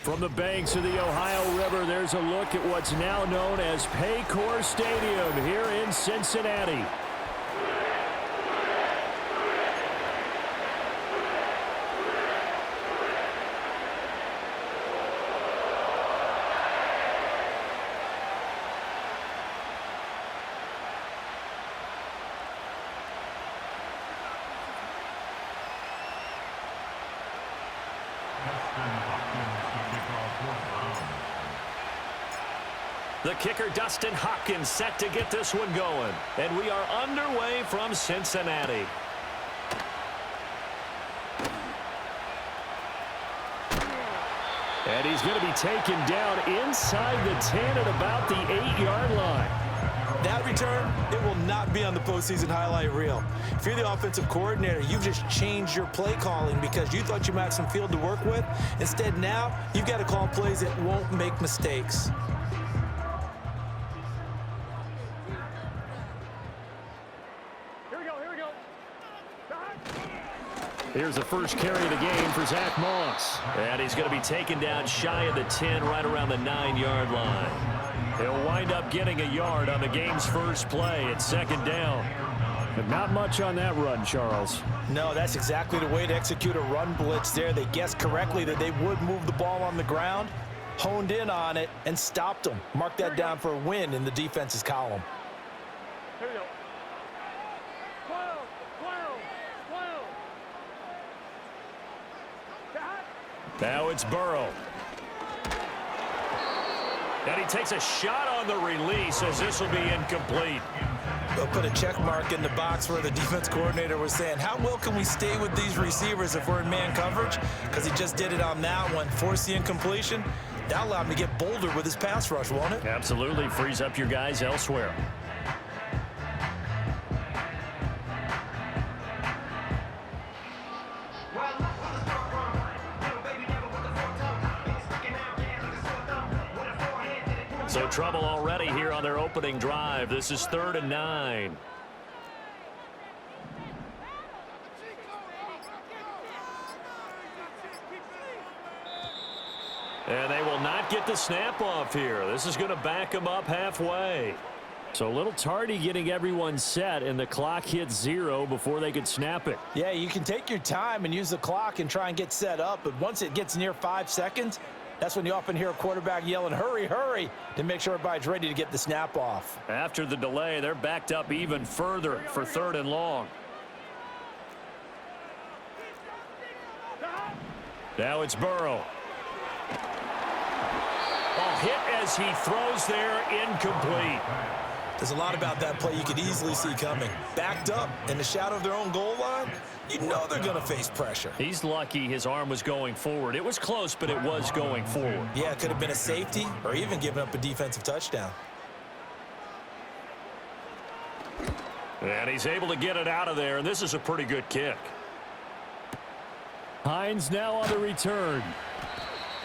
From the banks of the Ohio River, there's a look at what's now known as Paycor Stadium here in Cincinnati. The kicker, Dustin Hopkins, set to get this one going. And we are underway from Cincinnati. And he's going to be taken down inside the 10 at about the 8-yard line. That return, it will not be on the postseason highlight reel. If you're the offensive coordinator, you've just changed your play calling because you thought you might have some field to work with. Instead, now, you've got to call plays that won't make mistakes. Here's the first carry of the game for Zach Moss. And he's going to be taken down shy of the 10, right around the 9-yard line. He'll wind up getting a yard on the game's first play at second down. But not much on that run, Charles. No, that's exactly the way to execute a run blitz there. They guessed correctly that they would move the ball on the ground, honed in on it, and stopped them. Mark that down for a win in the defense's column. Here we go. Now it's Burrow. And he takes a shot on the release as this will be incomplete. They'll put a check mark in the box where the defense coordinator was saying, how well can we stay with these receivers if we're in man coverage? Because he just did it on that one. Force the incompletion. That allowed him to get bolder with his pass rush, won't it? Absolutely. Frees up your guys elsewhere. So trouble already here on their opening drive. This is 3rd and 9. And they will not get the snap off here. This is going to back them up halfway. So a little tardy getting everyone set, and the clock hits 0 before they could snap it. Yeah, you can take your time and use the clock and try and get set up, but once it gets near 5 seconds, that's when you often hear a quarterback yelling, hurry, hurry, to make sure everybody's ready to get the snap off. After the delay, they're backed up even further for 3rd and long. Now it's Burrow. A hit as he throws there, incomplete. There's a lot about that play you could easily see coming. Backed up in the shadow of their own goal line, you know they're going to face pressure. He's lucky his arm was going forward. It was close, but it was going forward. Yeah, it could have been a safety or even given up a defensive touchdown. And he's able to get it out of there, and this is a pretty good kick. Hines now on the return.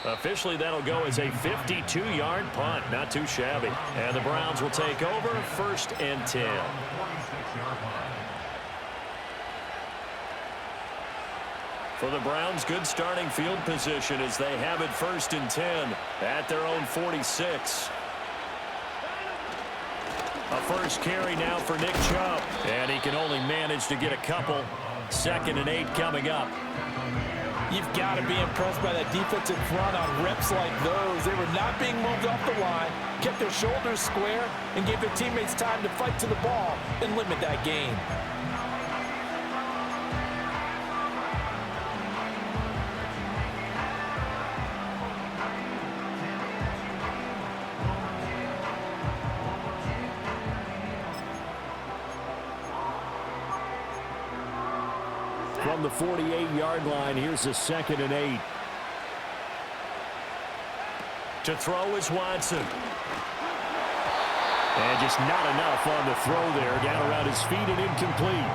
Officially, that'll go as a 52-yard punt. Not too shabby. And the Browns will take over 1st and 10. For the Browns, good starting field position as they have it 1st and 10 at their own 46. A first carry now for Nick Chubb. And he can only manage to get a couple. 2nd and 8 coming up. You've got to be impressed by that defensive front on reps like those. They were not being moved off the line, kept their shoulders square, and gave their teammates time to fight to the ball and limit that gain. From the 48-yard line, here's a 2nd and 8. To throw is Watson. And just not enough on the throw there. Down around his feet and incomplete.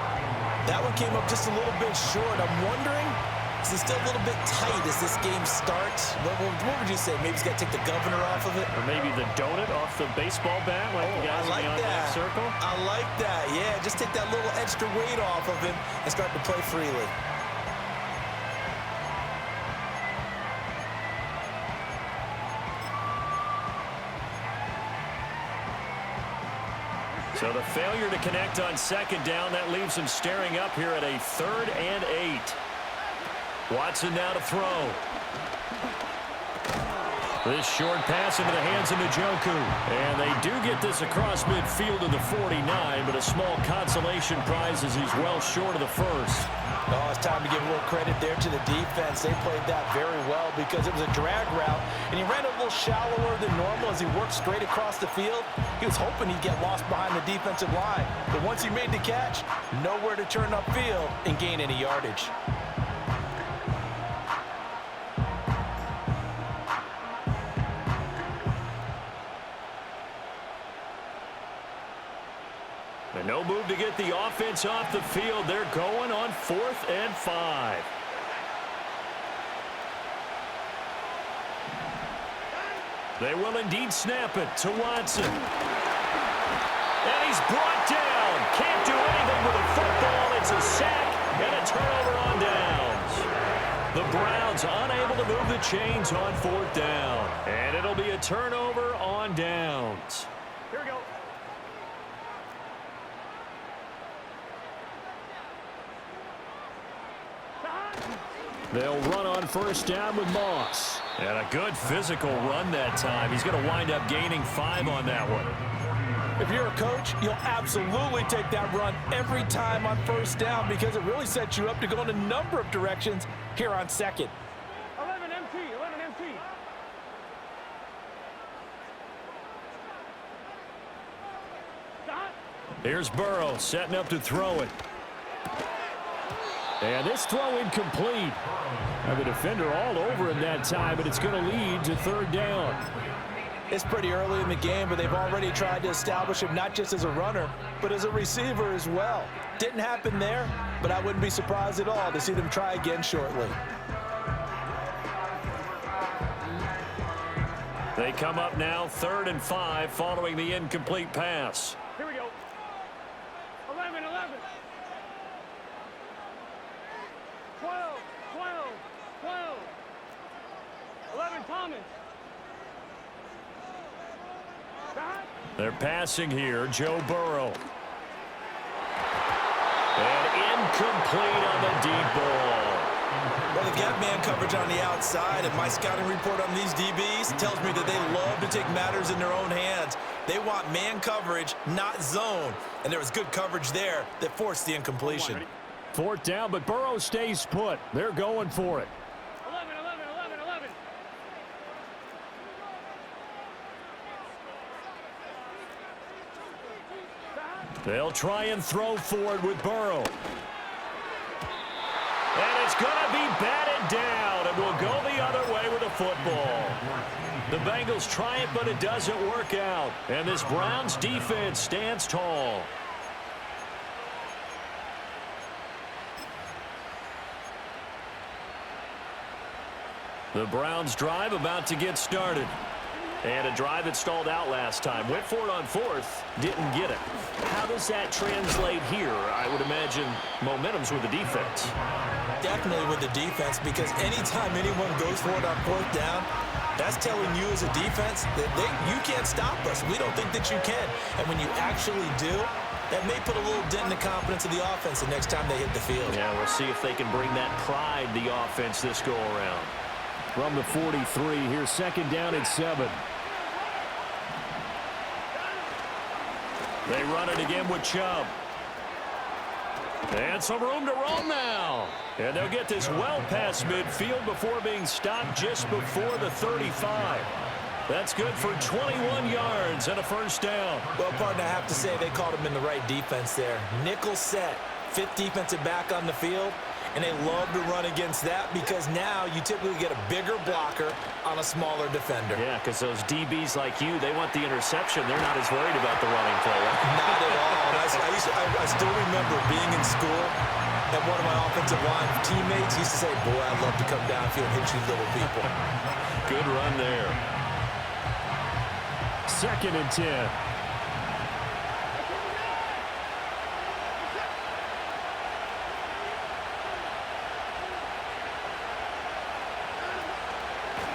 That one came up just a little bit short. I'm wondering, is it still a little bit tight as this game starts? What would you say? Maybe he's got to take the governor off of it? Or maybe the donut off the baseball bat like the guys I like beyond that circle? I like that. Yeah, just take that little extra weight off of him and start to play freely. So the failure to connect on second down, that leaves him staring up here at a 3rd and 8. Watson now to throw. This short pass into the hands of Njoku. And they do get this across midfield to the 49, but a small consolation prize as he's well short of the first. Oh, it's time to give a little credit there to the defense. They played that very well because it was a drag route, and he ran a little shallower than normal as he worked straight across the field. He was hoping he'd get lost behind the defensive line, but once he made the catch, nowhere to turn upfield and gain any yardage. And no move to get the offense off the field. They're going on 4th and 5. They will indeed snap it to Watson. And he's brought down. Can't do anything with a football. It's a sack and a turnover on downs. The Browns unable to move the chains on 4th down. And it'll be a turnover on downs. Here we go. They'll run on 1st down with Moss. And a good physical run that time. He's going to wind up gaining 5 on that one. If you're a coach, you'll absolutely take that run every time on 1st down because it really sets you up to go in a number of directions here on 2nd. 11 MT, 11 MT. Here's Burrow setting up to throw it. And this throw incomplete. The defender all over him that time, but it's going to lead to 3rd down. It's pretty early in the game, but they've already tried to establish him not just as a runner, but as a receiver as well. Didn't happen there, but I wouldn't be surprised at all to see them try again shortly. They come up now 3rd and 5 following the incomplete pass. Here we go. 11, 11. 12, 12, 12. 11, Thomas. They're passing here, Joe Burrow. And incomplete on the deep ball. Well, they've got man coverage on the outside, and my scouting report on these DBs tells me that they love to take matters in their own hands. They want man coverage, not zone. And there was good coverage there that forced the incompletion. 4th down, but Burrow stays put. They're going for it. 11, 11, 11, 11. They'll try and throw forward with Burrow. And it's going to be batted down, and will go the other way with the football. The Bengals try it, but it doesn't work out. And this Browns defense stands tall. The Browns drive about to get started. And a drive that stalled out last time. Went for it on 4th, didn't get it. How does that translate here? I would imagine momentum's with the defense. Definitely with the defense, because anytime anyone goes for it on 4th down, that's telling you as a defense that you can't stop us. We don't think that you can. And when you actually do, that may put a little dent in the confidence of the offense the next time they hit the field. Yeah, we'll see if they can bring that pride, the offense, this go-around. From the 43, here's 2nd down and 7. They run it again with Chubb. And some room to roam now. And they'll get this well past midfield before being stopped just before the 35. That's good for 21 yards and a 1st down. Well, partner, I have to say they called him in the right defense there. Nickel set, 5th defensive back on the field. And they love to run against that because now you typically get a bigger blocker on a smaller defender. Yeah, because those DBs like you, they want the interception. They're not as worried about the running play. Not at all. I still remember being in school, and one of my offensive line teammates used to say, boy, I'd love to come downfield and hit you little people. Good run there. 2nd and 10.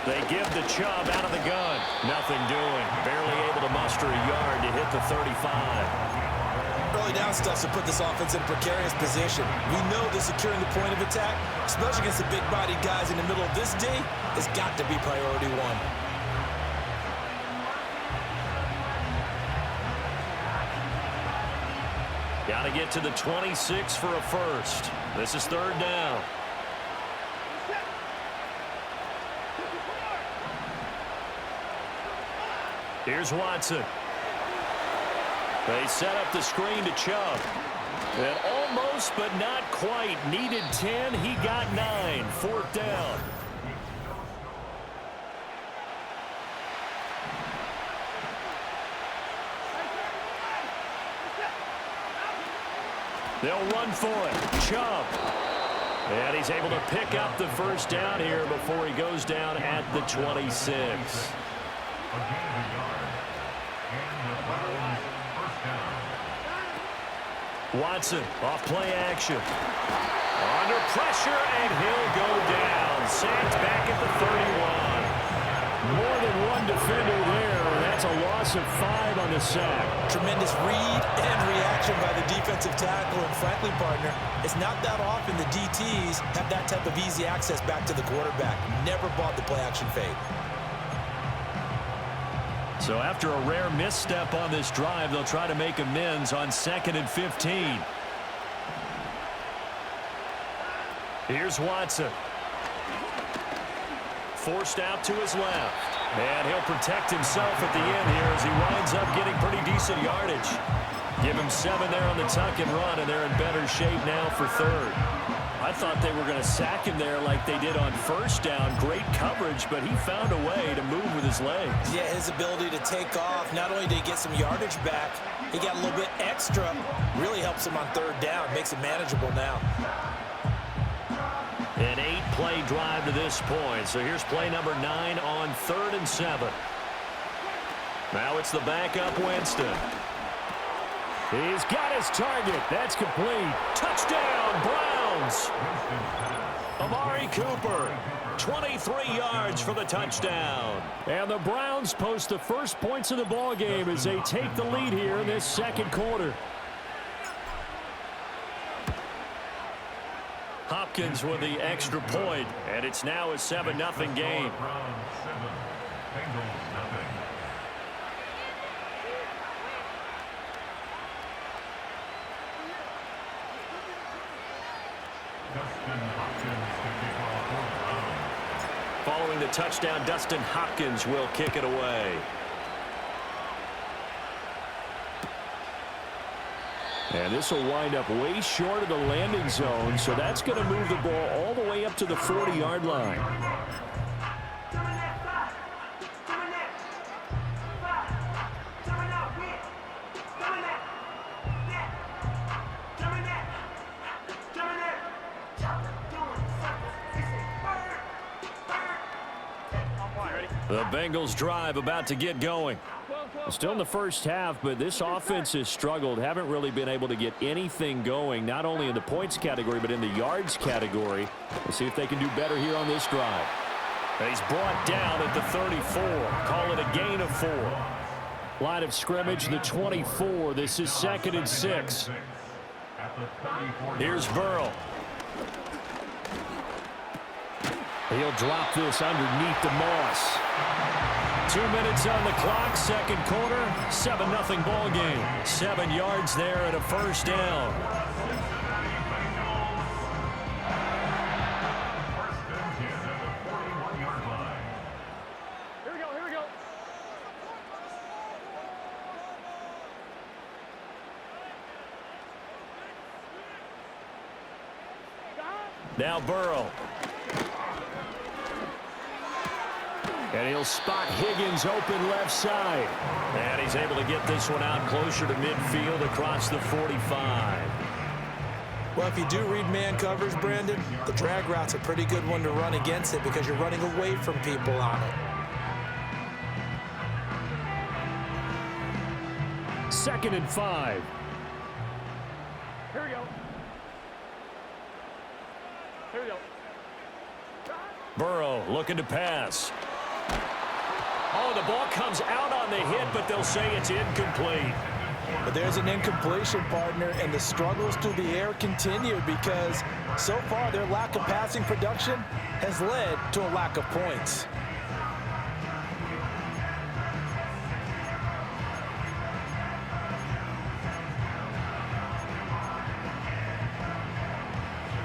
They give the Chubb out of the gun. Nothing doing. Barely able to muster a yard to hit the 35. early down stuff to put this offense in a precarious position. We know that securing the point of attack, especially against the big-bodied guys in the middle of this D, has got to be priority one. Got to get to the 26 for a first. This is third down. Here's Watson. They set up the screen to Chubb. And almost, but not quite. Needed 10. He got 9. Fourth down. They'll run for it. Chubb. And he's able to pick up the first down here before he goes down at the 26. Watson off play action. Under pressure, and he'll go down. Sacked back at the 31. More than one defender there. That's a loss of 5 on the sack. Tremendous read and reaction by the defensive tackle. And frankly, partner, it's not that often the DTs have that type of easy access back to the quarterback. Never bought the play action fade. So after a rare misstep on this drive, they'll try to make amends on 2nd and 15. Here's Watson. Forced out to his left. And he'll protect himself at the end here as he winds up getting pretty decent yardage. Give him 7 there on the tuck and run, and they're in better shape now for third. I thought they were going to sack him there like they did on first down. Great coverage, but he found a way to move with his legs. Yeah, his ability to take off. Not only did he get some yardage back, he got a little bit extra. Really helps him on third down. Makes it manageable now. An 8-play drive to this point. So here's play number 9 on 3rd and 7. Now it's the backup Winston. He's got his target. That's complete. Touchdown, Browns. Amari Cooper, 23 yards for the touchdown. And the Browns post the first points of the ball game as they take the lead here in this second quarter. Hopkins with the extra point, and it's now a 7-0 game. Following the touchdown, Dustin Hopkins will kick it away. And this will wind up way short of the landing zone, so that's going to move the ball all the way up to the 40-yard line. The Bengals drive about to get going. Still in the first half, but this offense has struggled. Haven't really been able to get anything going, not only in the points category, but in the yards category. We'll see if they can do better here on this drive. He's brought down at the 34. Call it a gain of 4. Line of scrimmage, the 24. This is 2nd and 6. Here's Burrow. He'll drop this underneath the Moss. 2 minutes on the clock, second quarter, 7-0 ball game. 7 yards there and a first down. Here we go, here we go. Now Burrow. And he'll spot Higgins open left side. And he's able to get this one out closer to midfield across the 45. Well, if you do read man coverage, Brandon, the drag route's a pretty good one to run against it because you're running away from people on it. 2nd and 5. Here we go. Here we go. Burrow looking to pass. Oh, the ball comes out on the hit, but they'll say it's incomplete. But there's an incompletion, partner, and the struggles through the air continue because so far their lack of passing production has led to a lack of points.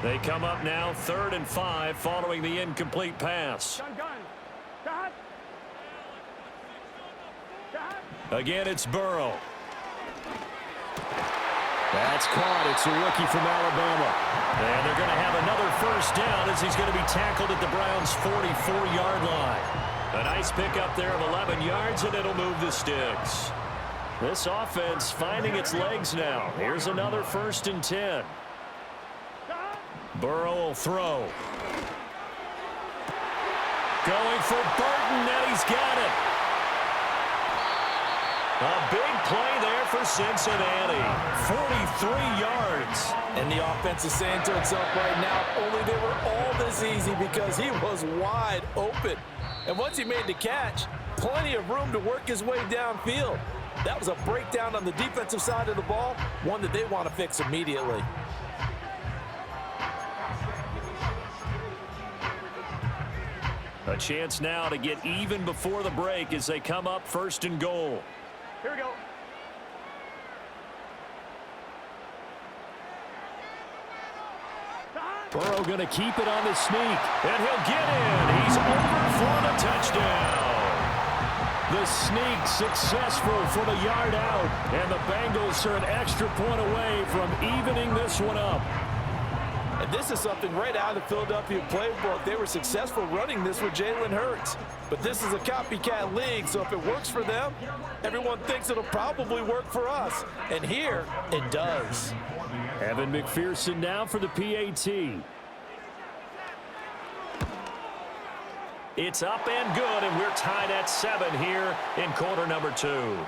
They come up now 3rd and 5 following the incomplete pass. Gun. Again, it's Burrow. That's caught. It's a rookie from Alabama. And they're going to have another first down as he's going to be tackled at the Browns' 44-yard line. A nice pickup there of 11 yards, and it'll move the sticks. This offense finding its legs now. Here's another 1st and 10. Burrow will throw. Going for Burton, and he's got it. A big play there for Cincinnati. 43 yards. And the offense is saying to itself right now, only they were all this easy because he was wide open. And once he made the catch, plenty of room to work his way downfield. That was a breakdown on the defensive side of the ball, one that they want to fix immediately. A chance now to get even before the break as they come up 1st and goal. Here we go. Burrow going to keep it on the sneak, and he'll get in. He's over for the touchdown. The sneak successful from a yard out, and the Bengals are an extra point away from evening this one up. And this is something right out of the Philadelphia playbook. They were successful running this with Jalen Hurts. But this is a copycat league, so if it works for them, everyone thinks it'll probably work for us. And here, it does. Evan McPherson now for the PAT. It's up and good, and we're tied at 7 here in quarter number 2.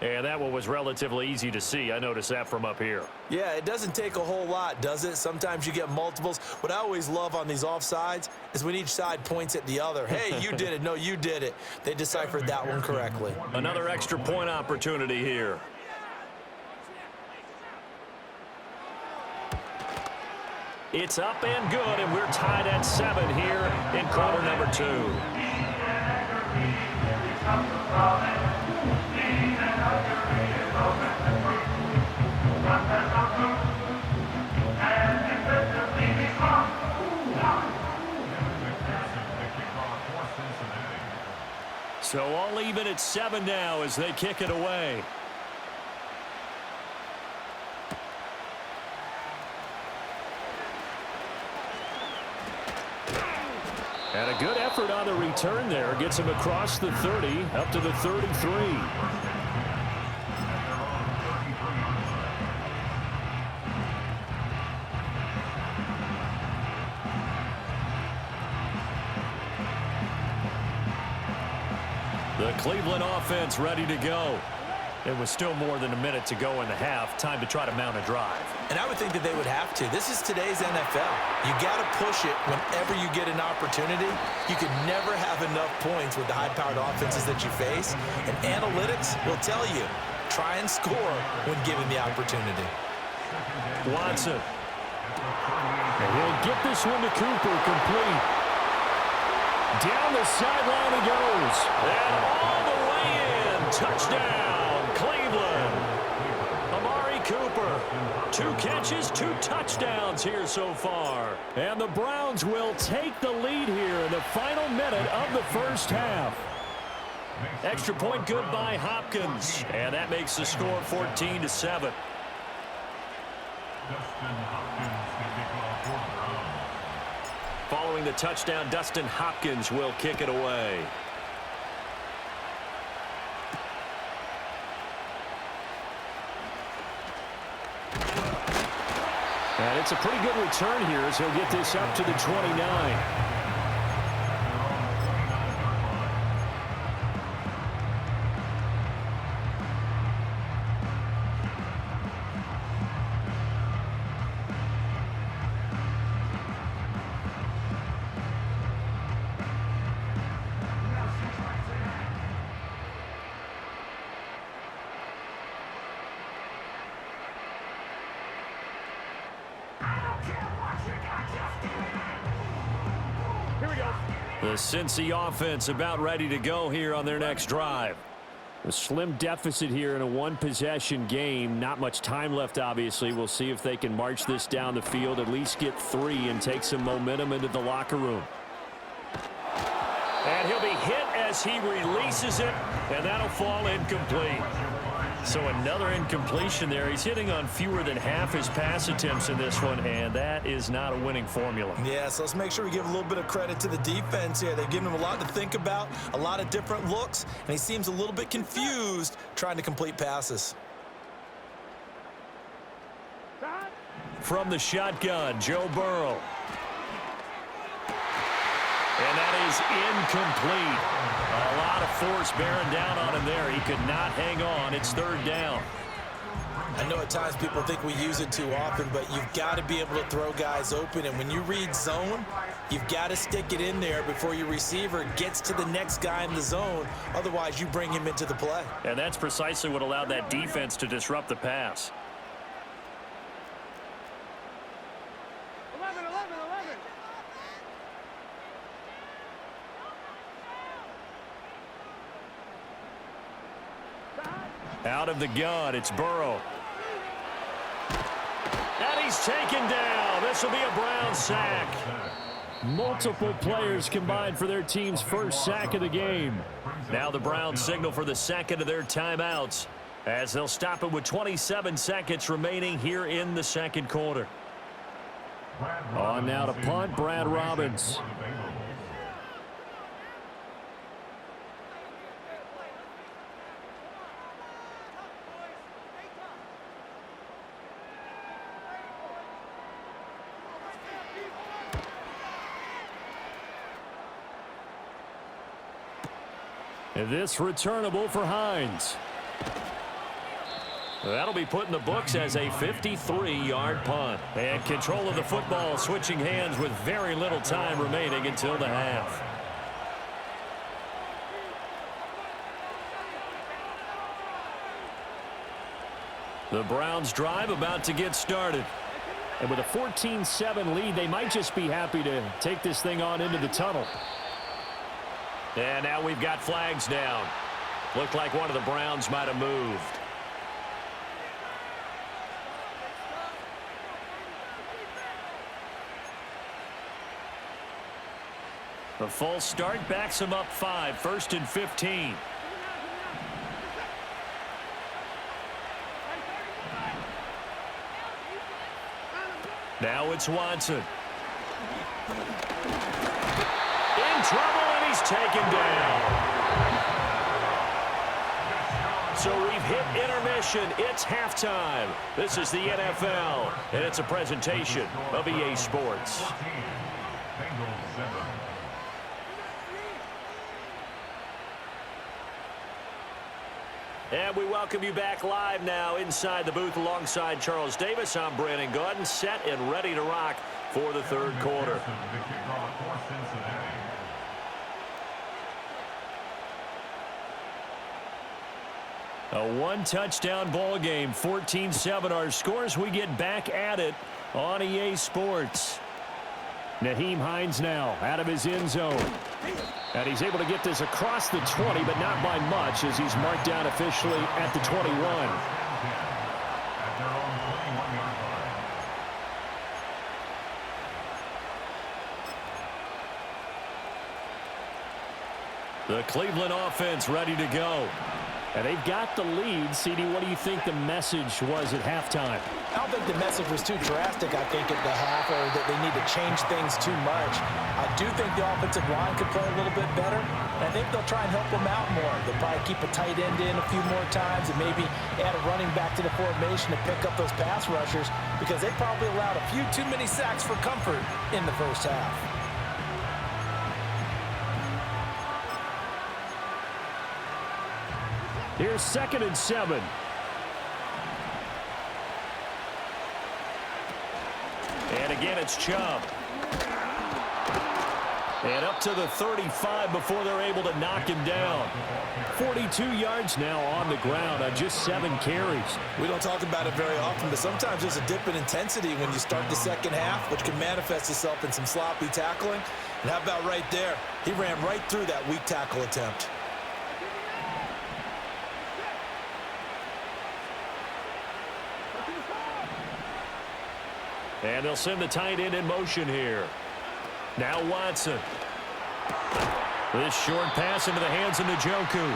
And that one was relatively easy to see. I noticed that from up here. Yeah, it doesn't take a whole lot, does it? Sometimes you get multiples. What I always love on these offsides is when each side points at the other. Hey, you did it. No, you did it. They deciphered that one correctly. Another extra point opportunity here. It's up and good, and we're tied at 7 here in quarter number 2. So all even at 7 now as they kick it away. And a good effort on the return there. Gets him across the 30, up to the 33. The Cleveland offense ready to go. It was still more than a minute to go in the half. Time to try to mount a drive. And I would think that they would have to. This is today's NFL. You got to push it whenever you get an opportunity. You can never have enough points with the high-powered offenses that you face. And analytics will tell you, try and score when given the opportunity. Watson. And he'll get this one to Cooper, complete. Down the sideline he goes. And all the way in. Touchdown, Cleveland. Amari Cooper. 2 catches, 2 touchdowns here so far. And the Browns will take the lead here in the final minute of the first half. Extra point good by Hopkins. And that makes the score 14-7. Following the touchdown, Dustin Hopkins will kick it away. And it's a pretty good return here as he'll get this up to the 29. Here we go. The Cincy offense about ready to go here on their next drive. A slim deficit here in a one-possession game. Not much time left, obviously. We'll see if they can march this down the field, at least get 3, and take some momentum into the locker room. And he'll be hit as he releases it, and that'll fall incomplete. So another incompletion there. He's hitting on fewer than half his pass attempts in this one, and that is not a winning formula. Yeah, so let's make sure we give a little bit of credit to the defense here. They've given him a lot to think about, a lot of different looks, and he seems a little bit confused trying to complete passes. From the shotgun, Joe Burrow. And that is incomplete. A lot of force bearing down on him there. He could not hang on. It's 3rd down. I know at times people think we use it too often, but you've got to be able to throw guys open. And when you read zone, you've got to stick it in there before your receiver gets to the next guy in the zone. Otherwise, you bring him into the play. And that's precisely what allowed that defense to disrupt the pass. 11, 11, 11. Out of the gun, it's Burrow. And he's taken down. This will be a Brown sack. Multiple players combined for their team's first sack of the game. Now the Browns signal for the second of their timeouts as they'll stop it with 27 seconds remaining here in the second quarter. On now to punt, Brad Robbins. And this returnable for Hines. That'll be put in the books as a 53-yard punt. And control of the football switching hands with very little time remaining until the half. The Browns drive about to get started. And with a 14-7 lead, they might just be happy to take this thing on into the tunnel. And now we've got flags down. Looked like one of the Browns might have moved. The full start backs him up 5, 1st and 15. Now it's Watson. In trouble, and he's taken down. So we've hit intermission. It's halftime. This is the NFL, and it's a presentation of EA Sports. And we welcome you back live now inside the booth alongside Charles Davis. I'm Brandon Gaudin, set and ready to rock for the third quarter. A one-touchdown ball game, 14-7 our scores. We get back at it on EA Sports. Nyheim Hines now out of his end zone. And he's able to get this across the 20, but not by much as he's marked down officially at the 21. The Cleveland offense ready to go. And they've got the lead. CD, what do you think the message was at halftime? I don't think the message was too drastic, I think, at the half, or that they need to change things too much. I do think the offensive line could play a little bit better, and I think they'll try and help them out more. They'll probably keep a tight end in a few more times and maybe add a running back to the formation to pick up those pass rushers, because they probably allowed a few too many sacks for comfort in the first half. Here's 2nd and 7. And again, it's Chubb. And up to the 35 before they're able to knock him down. 42 yards now on the ground on just 7 carries. We don't talk about it very often, but sometimes there's a dip in intensity when you start the second half, which can manifest itself in some sloppy tackling. And how about right there? He ran right through that weak tackle attempt. And they'll send the tight end in motion here. Now Watson. This short pass into the hands of Njoku.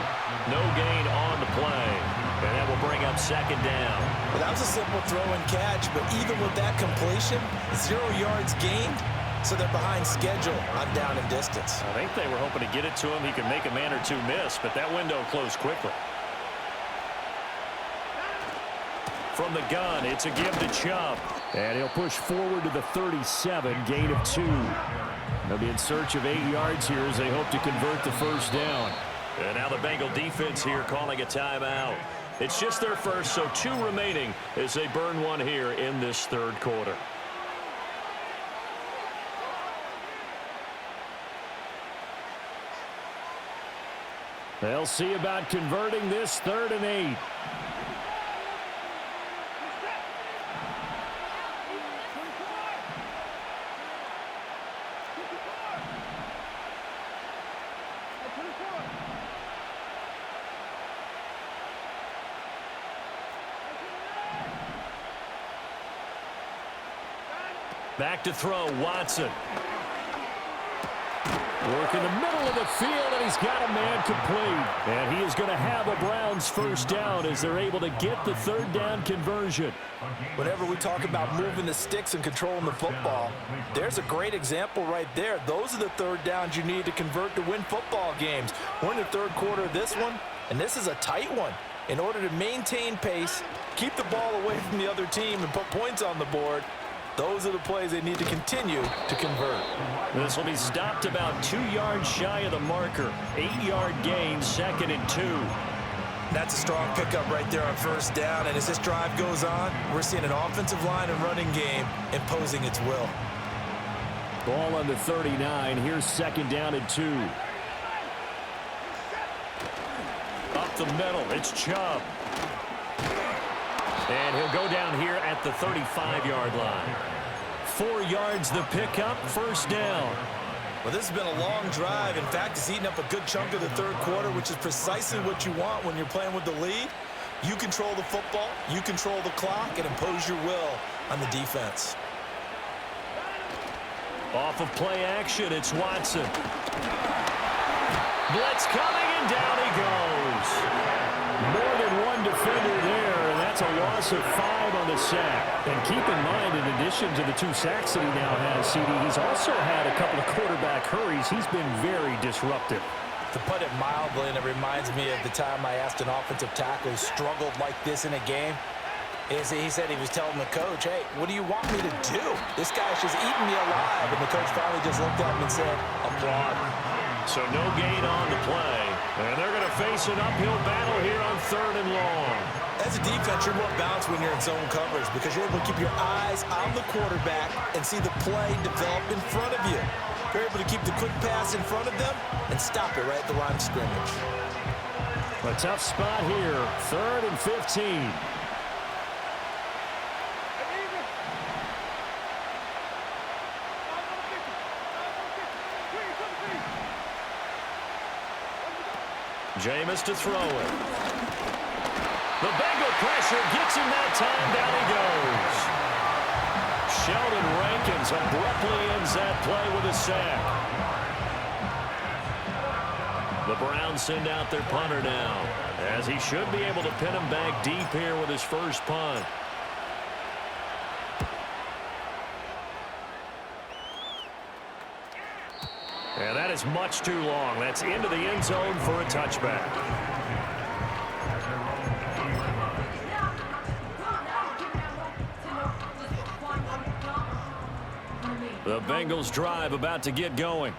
No gain on the play. And that will bring up second down. Well, that was a simple throw and catch, but even with that completion, 0 yards gained, so they're behind schedule on down and distance. I think they were hoping to get it to him. He could make a man or two miss, but that window closed quickly. From the gun, it's a give to Chubb. And he'll push forward to the 37, gain of 2. They'll be in search of 8 yards here as they hope to convert the first down. And now the Bengal defense here calling a timeout. It's just their first, so 2 remaining as they burn one here in this third quarter. They'll see about converting this 3rd and 8. Back to throw, Watson. Work in the middle of the field, and he's got a man complete. And he is going to have a Browns first down as they're able to get the 3rd down conversion. Whenever we talk about moving the sticks and controlling the football, there's a great example right there. Those are the 3rd downs you need to convert to win football games. We're in the 3rd quarter of this one, and this is a tight one. In order to maintain pace, keep the ball away from the other team, and put points on the board, those are the plays they need to continue to convert. This will be stopped about 2 yards shy of the marker. 8-yard gain, 2nd and 2. That's a strong pickup right there on first down. And as this drive goes on, we're seeing an offensive line and running game imposing its will. Ball on the 39. Here's 2nd down and 2. Up the middle, it's Chubb. And he'll go down here at the 35-yard line. 4 yards the pickup, first down. Well, this has been a long drive. In fact, it's eaten up a good chunk of the 3rd quarter, which is precisely what you want when you're playing with the lead. You control the football, you control the clock, and impose your will on the defense. Off of play action, it's Watson. Blitz coming, and down he goes. More than one defender there, and that's a loss of 5 on the sack. And keep in mind, in addition to the 2 sacks that he now has, CD, he's also had a couple of quarterback hurries. He's been very disruptive. To put it mildly, and it reminds me of the time I asked an offensive tackle who struggled like this in a game, is he said he was telling the coach, hey, what do you want me to do? This guy's just eating me alive. And the coach finally just looked at him and said, applaud. So no gain on the play. And they're going to face an uphill battle here on 3rd and long. As a defense, you're more balanced when you're in zone coverage because you're able to keep your eyes on the quarterback and see the play develop in front of you. You're able to keep the quick pass in front of them and stop it right at the line of scrimmage. A tough spot here, 3rd and 15. Jameis to throw it. The Bengal pressure gets him that time. Down he goes. Sheldon Rankins abruptly ends that play with a sack. The Browns send out their punter now, as he should be able to pin him back deep here with his first punt. And that is much too long. That's into the end zone for a touchback. The Bengals drive about to get going.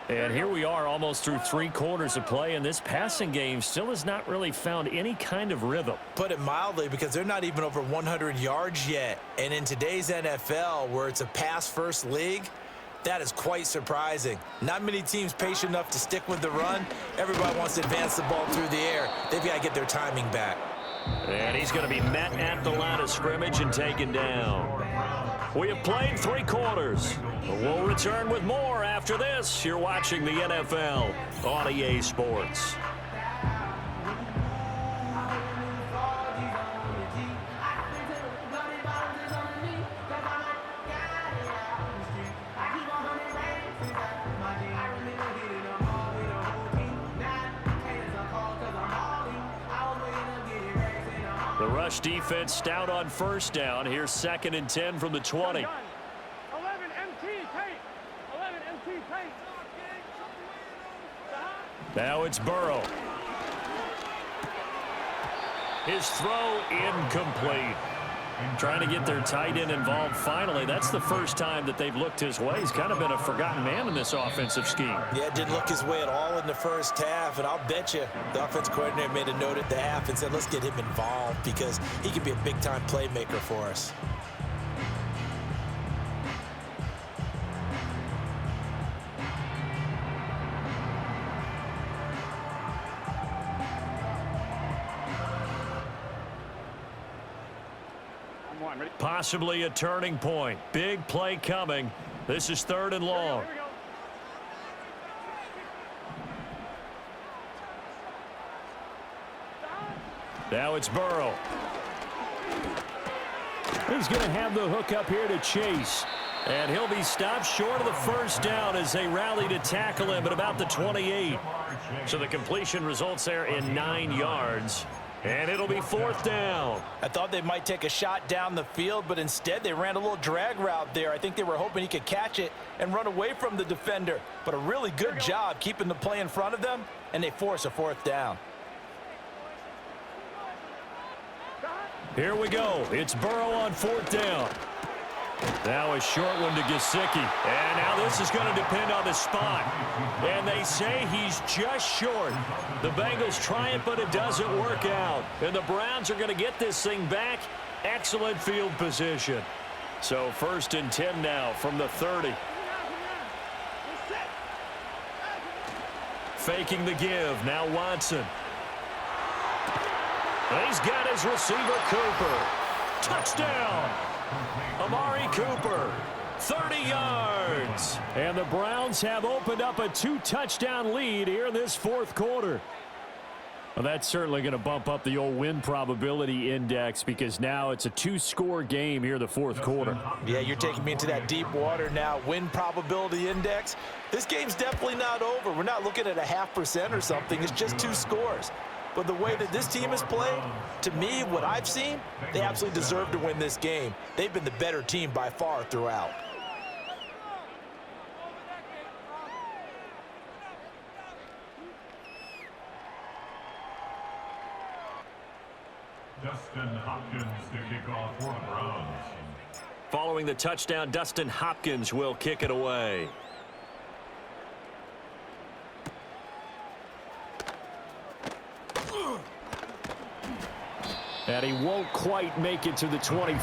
And here we are almost through 3 quarters of play, and this passing game still has not really found any kind of rhythm. Put it mildly, because they're not even over 100 yards yet. And in today's NFL, where it's a pass-first league, That is quite surprising. Not many teams patient enough to stick with the run. Everybody wants to advance the ball through the air. They've got to get their timing back. And he's going to be met at the line of scrimmage and taken down. We have played 3 quarters. We'll return with more after this. You're watching the NFL on EA Sports. The rush defense stout on first down. Here's 2nd and 10 from the 20. 11 MT paint. 11 MT paint. Now it's Burrow. His throw incomplete. Trying to get their tight end involved finally. That's the first time that they've looked his way. He's kind of been a forgotten man in this offensive scheme. Yeah, it didn't look his way at all in the first half, and I'll bet you the offense coordinator made a note at the half and said, let's get him involved because he can be a big-time playmaker for us. Possibly a turning point. Big play coming. This is 3rd and long. Now it's Burrow. He's going to have the hook up here to Chase. And he'll be stopped short of the first down as they rally to tackle him at about the 28. So the completion results there in 9 yards. And it'll be 4th down. I thought they might take a shot down the field, but instead they ran a little drag route there. I think they were hoping he could catch it and run away from the defender. But a really good job keeping the play in front of them, and they force a 4th down. Here we go. It's Burrow on 4th down. Now a short one to Gesicki. And now this is going to depend on the spot. And they say he's just short. The Bengals try it, but it doesn't work out. And the Browns are going to get this thing back. Excellent field position. So 1st and 10 now from the 30. Faking the give. Now Watson. He's got his receiver, Cooper. Touchdown. Amari Cooper, 30 yards. And the Browns have opened up a 2-touchdown lead here in this 4th quarter. Well, that's certainly going to bump up the old win probability index because now it's a 2-score game here in the 4th quarter. Yeah, you're taking me into that deep water now. Win probability index. This game's definitely not over. We're not looking at a 0.5% or something. It's just 2 scores. But the way that this team has played, to me, what I've seen, they absolutely deserve to win this game. They've been the better team by far throughout. Dustin Hopkins to kick off for the Browns. Following the touchdown, Dustin Hopkins will kick it away. And he won't quite make it to the 25.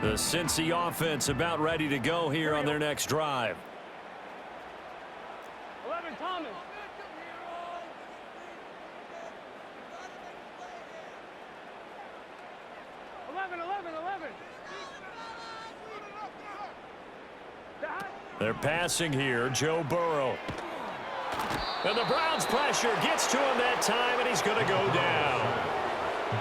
The Cincy offense about ready to go here on their next drive. 11 Thomas. They're passing here, Joe Burrow. And the Browns pressure gets to him that time, and he's going to go down.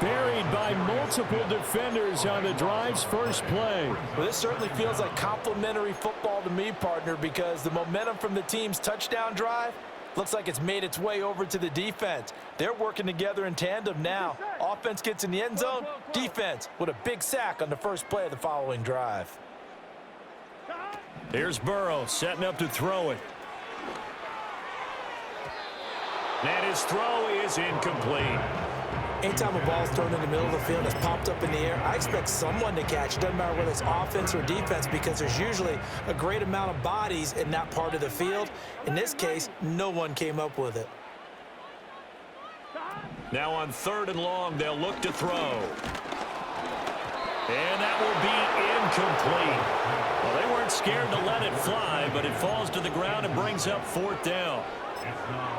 Buried by multiple defenders on the drive's first play. Well, this certainly feels like complimentary football to me, partner, because the momentum from the team's touchdown drive looks like it's made its way over to the defense. They're working together in tandem now. Offense gets in the end zone. Defense with a big sack on the first play of the following drive. Here's Burrow setting up to throw it. And his throw is incomplete. Anytime a ball's thrown in the middle of the field that's popped up in the air, I expect someone to catch. It doesn't matter whether it's offense or defense because there's usually a great amount of bodies in that part of the field. In this case, no one came up with it. Now on 3rd and long, they'll look to throw. And that will be incomplete. Well, they weren't scared to let it fly, but it falls to the ground and brings up 4th down.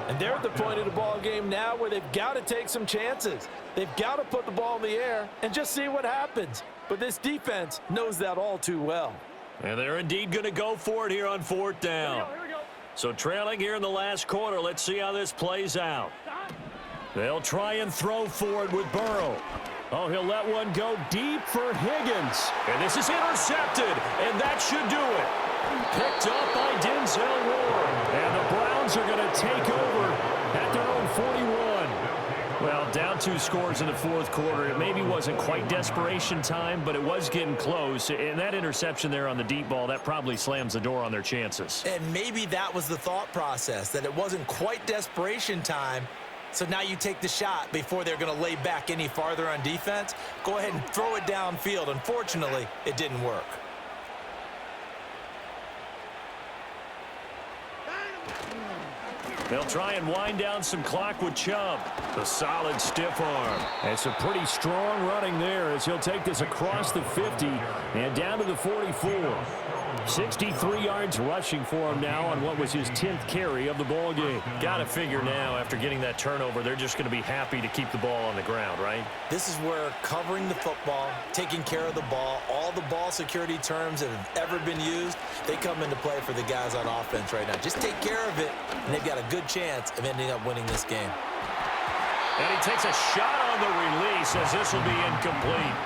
And they're at the point of the ball game now where they've got to take some chances. They've got to put the ball in the air and just see what happens. But this defense knows that all too well. And they're indeed going to go for it here on 4th down. So trailing here in the last quarter, let's see how this plays out. They'll try and throw for it with Burrow. Oh, he'll let one go deep for Higgins. And this is intercepted, and that should do it. Picked up by Denzel Ward. And the Browns are going to take over at their own 41. Well, down 2 scores in the 4th quarter. It maybe wasn't quite desperation time, but it was getting close. And that interception there on the deep ball, that probably slams the door on their chances. And maybe that was the thought process, that it wasn't quite desperation time. So now you take the shot before they're going to lay back any farther on defense. Go ahead and throw it downfield. Unfortunately, it didn't work. They'll try and wind down some clock with Chubb. The solid stiff arm. And some pretty strong running there as he'll take this across the 50 and down to the 44. 63 yards rushing for him now on what was his 10th carry of the ball game. Got to figure now, after getting that turnover, they're just going to be happy to keep the ball on the ground, right? This is where covering the football, taking care of the ball, all the ball security terms that have ever been used, they come into play for the guys on offense right now. Just take care of it, and they've got a good chance of ending up winning this game. And he takes a shot on the release as this will be incomplete.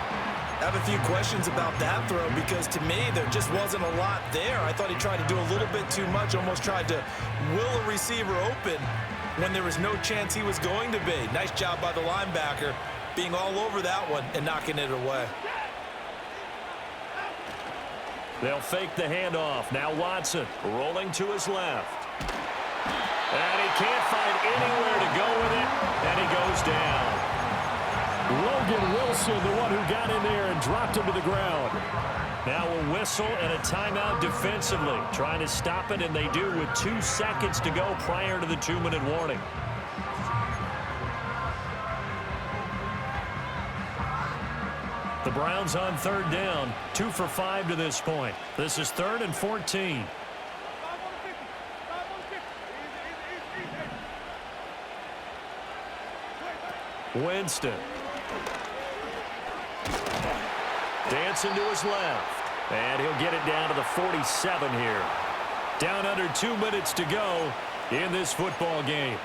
I have a few questions about that throw because to me there just wasn't a lot there. I thought he tried to do a little bit too much, almost tried to will a receiver open when there was no chance he was going to be. Nice job by the linebacker being all over that one and knocking it away. They'll fake the handoff. Now Watson rolling to his left. And he can't find anywhere to go with it, and he goes down. Logan Wilson, the one who got in there and dropped him to the ground. Now a whistle and a timeout defensively. Trying to stop it, and they do with 2 seconds to go prior to the 2-minute warning. The Browns on 3rd down, 2 for 5 to this point. This is 3rd and 14. Winston. Dancing to his left. And he'll get it down to the 47 here. Down under 2 minutes to go in this football game.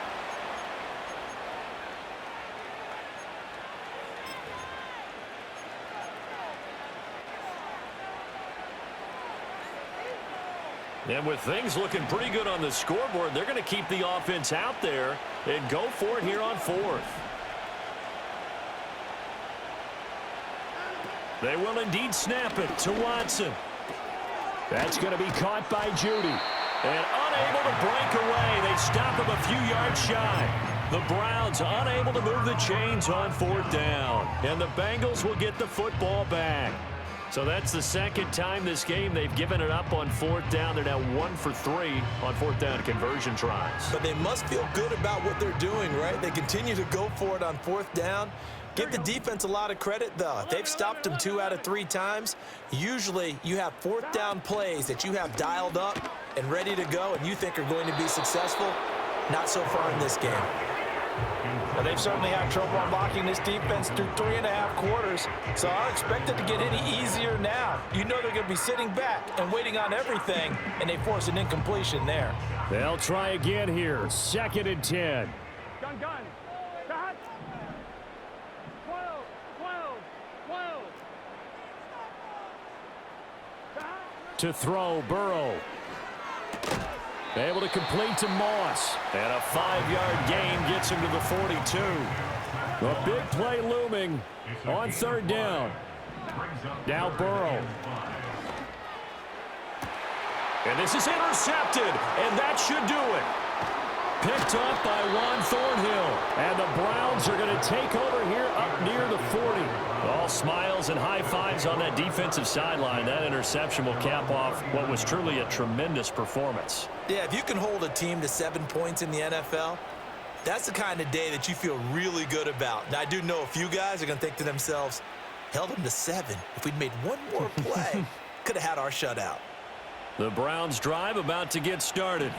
And with things looking pretty good on the scoreboard, they're going to keep the offense out there and go for it here on 4th. They will indeed snap it to Watson. That's going to be caught by Judy. And unable to break away. They stop him a few yards shy. The Browns unable to move the chains on 4th down. And the Bengals will get the football back. So that's the second time this game they've given it up on 4th down. They're now 1 for 3 on 4th down conversion tries. But they must feel good about what they're doing, right? They continue to go for it on 4th down. Give the defense a lot of credit, though. They've stopped them 2 out of 3 times. Usually you have 4th down plays that you have dialed up and ready to go and you think are going to be successful. Not so far in this game. Well, they've certainly had trouble unlocking this defense through 3.5 quarters, so I don't expect it to get any easier now. You know they're going to be sitting back and waiting on everything, and they force an incompletion there. They'll try again here. 2nd and 10. Gun. Cut. 12. To throw, Burrow. Able to complete to Moss. And a 5-yard gain gets him to the 42. A big play looming on 3rd down. Now Burrow. And this is intercepted, and that should do it. picked off by Juan Thornhill. And the Browns are going to take over here up near the 40. All smiles and high fives on that defensive sideline. That interception will cap off what was truly a tremendous performance. Yeah, if you can hold a team to 7 points in the NFL, that's the kind of day that you feel really good about. Now, I do know a few guys are going to think to themselves, held them to 7. If we'd made one more play, could have had our shutout. The Browns drive about to get started.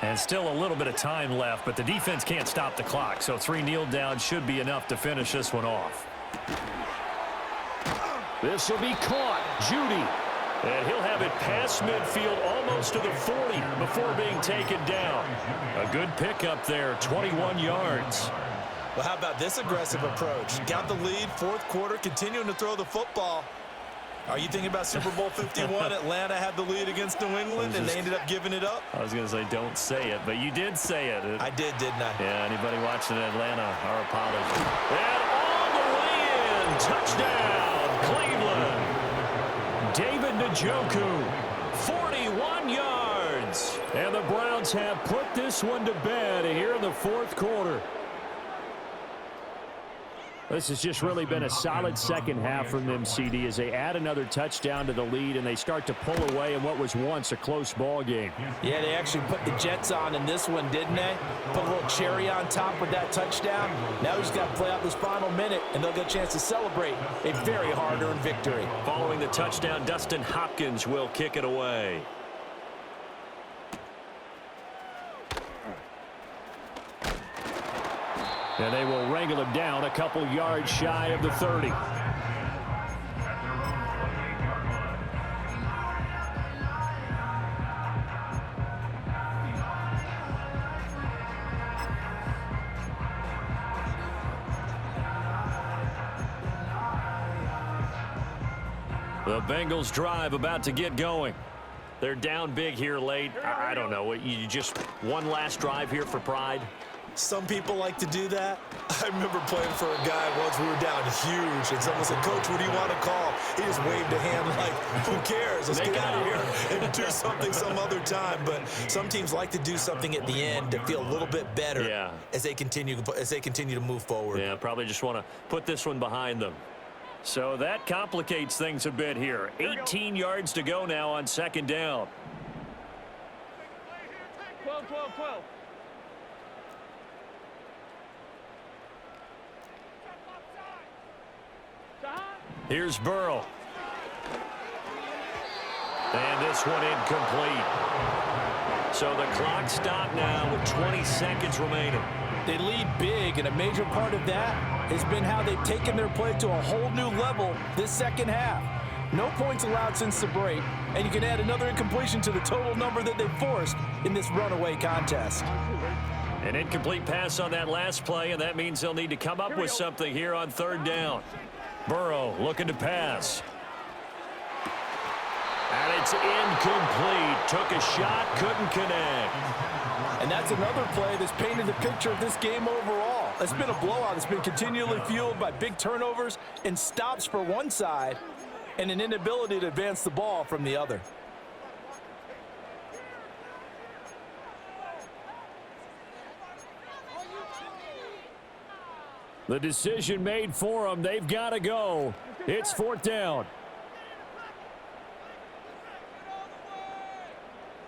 And still a little bit of time left, but the defense can't stop the clock, so 3 kneel downs should be enough to finish this one off. This will be caught. Judy. And he'll have it past midfield almost to the 40 before being taken down. A good pickup there, 21 yards. Well, how about this aggressive approach? Got the lead, 4th quarter, continuing to throw the football. Are you thinking about Super Bowl 51? Atlanta had the lead against New England, and they ended up giving it up? I was going to say don't say it, but you did say it. I did, didn't I? Yeah, anybody watching Atlanta, our apologies. And all the way in, touchdown, Cleveland. David Njoku, 41 yards. And the Browns have put this one to bed here in the 4th quarter. This has just really been a solid second half from them, CD, as they add another touchdown to the lead and they start to pull away in what was once a close ball game. Yeah, they actually put the Jets on in this one, didn't they? Put a little cherry on top with that touchdown. Now he's got to play out this final minute, and they'll get a chance to celebrate a very hard-earned victory. Following the touchdown, Dustin Hopkins will kick it away. And they will wrangle him down a couple yards shy of the 30. The Bengals drive about to get going. They're down big here late. I don't know. You just one last drive here for pride? Some people like to do that. I remember playing for a guy once. We were down huge, and someone said, "Coach, what do you want to call?" He just waved a hand like, "Who cares? Let's get out of here and do something some other time." But some teams like to do something at the end to feel a little bit better as they continue to move forward. Yeah, probably just want to put this one behind them. So that complicates things a bit here. 18 yards to go now on 2nd down. 12, 12, 12. Here's Burrow. And this one incomplete. So the clock stopped now with 20 seconds remaining. They lead big, and a major part of that has been how they've taken their play to a whole new level this second half. No points allowed since the break, and you can add another incompletion to the total number that they've forced in this runaway contest. An incomplete pass on that last play, and that means they'll need to come up with something here on 3rd down. Burrow looking to pass. And it's incomplete. Took a shot, couldn't connect. And that's another play that's painted the picture of this game overall. It's been a blowout. It's been continually fueled by big turnovers and stops for one side and an inability to advance the ball from the other. The decision made for them. They've got to go. It's 4th down.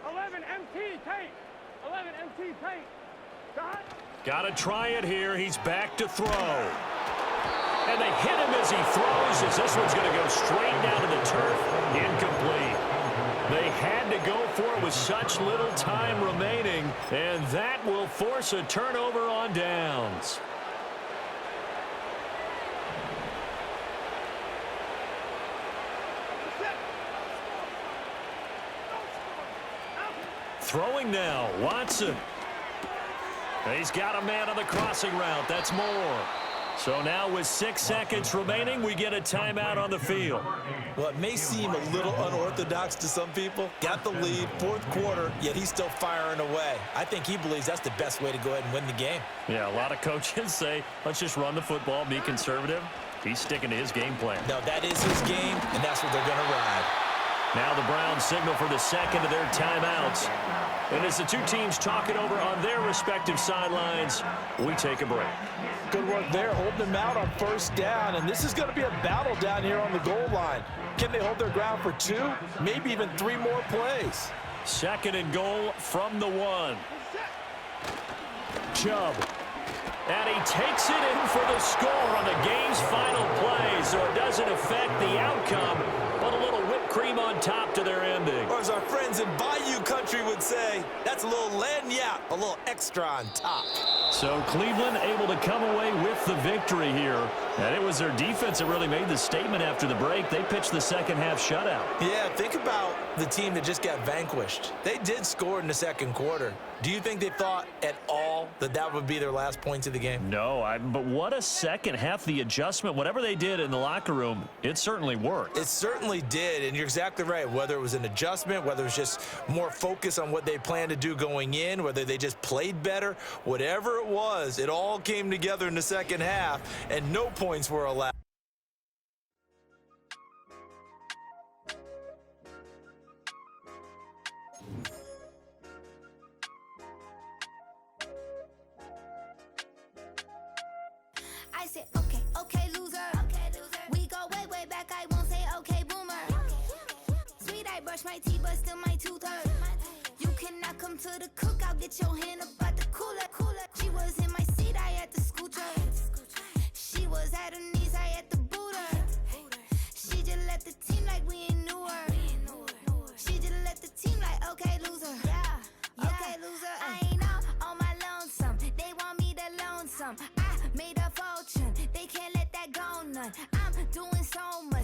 11 MT tape. 11 MT tape. Shot. Got to try it here. He's back to throw. And they hit him as he throws, as this one's going to go straight down to the turf. Incomplete. They had to go for it with such little time remaining, and that will force a turnover on downs. Throwing now, Watson. He's got a man on the crossing route. That's more. So now with 6 seconds remaining, we get a timeout on the field. Well, it may seem a little unorthodox to some people. Got the lead, 4th quarter, yet he's still firing away. I think he believes that's the best way to go ahead and win the game. Yeah, a lot of coaches say, let's just run the football, be conservative. He's sticking to his game plan. No, that is his game, and that's what they're going to ride. Now the Browns signal for the second of their timeouts. And as the two teams talk it over on their respective sidelines, we take a break. Good work there, holding them out on first down, and this is going to be a battle down here on the goal line. Can they hold their ground for 2, maybe even 3 more plays? Second and goal from the 1. Chubb. And he takes it in for the score on the game's final play, so it doesn't affect the outcome, but a little whipped cream on top to their ending. Or as our friends in Bayou Country would say, that's a little lagniappe, a little extra on top. So Cleveland able to come away with the victory here. And it was their defense that really made the statement after the break. They pitched the second half shutout. Yeah, think about the team that just got vanquished. They did score in the second quarter. Do you think they thought at all that that would be their last points of the game? No, but what a second half. The adjustment, whatever they did in the locker room, it certainly worked. It certainly did, and you're exactly right. Whether it was an adjustment, whether it was just more focus on what they planned to do going in, whether they just played better, whatever it was, it all came together in the second half, and no points were allowed. I said, okay, okay, loser. We go way, way back. I won't say, okay, boomer. Sweet, I brush my teeth, but still my tooth hurt. You cannot come to the cookout, get your hand up out the cooler. She was in my seat, I had to scoot her. She was at her knees, I had to boot her. She just left the team like we ain't knew her. She just left the team like, okay, loser. Yeah, okay, loser. I ain't out on my lonesome. They want me to lonesome. I made a fortune. They can't let that go none. I'm doing so much.